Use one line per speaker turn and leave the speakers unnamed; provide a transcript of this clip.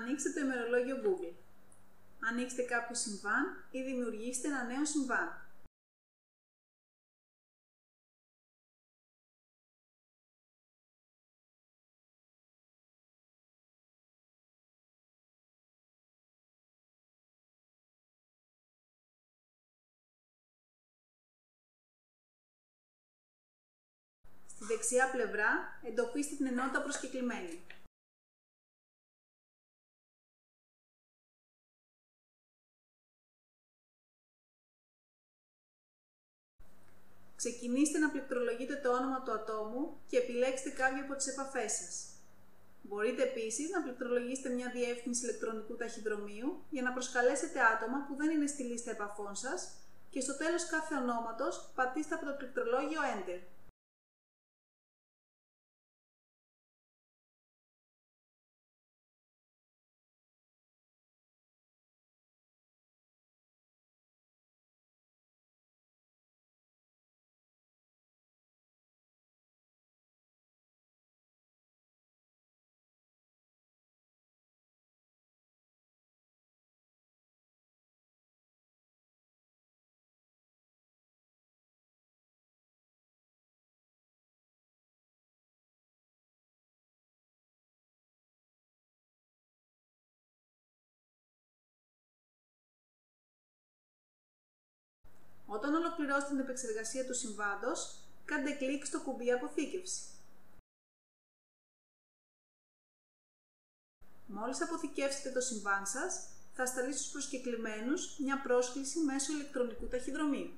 Ανοίξτε το ημερολόγιο Google. Ανοίξτε κάποιο συμβάν ή δημιουργήστε ένα νέο συμβάν. Στη δεξιά πλευρά εντοπίστε την ενότητα προσκεκλημένη. Ξεκινήστε να πληκτρολογείτε το όνομα του ατόμου και επιλέξτε κάποια από τις επαφές σας. Μπορείτε επίσης να πληκτρολογήσετε μια διεύθυνση ηλεκτρονικού ταχυδρομείου για να προσκαλέσετε άτομα που δεν είναι στη λίστα επαφών σας και στο τέλος κάθε ονόματος πατήστε από το πληκτρολόγιο Enter. Όταν ολοκληρώσετε την επεξεργασία του συμβάντος, κάντε κλικ στο κουμπί Αποθήκευση. Μόλις αποθηκεύσετε το συμβάν σας, θα σταλεί στους προσκεκλημένους μια πρόσκληση μέσω ηλεκτρονικού ταχυδρομείου.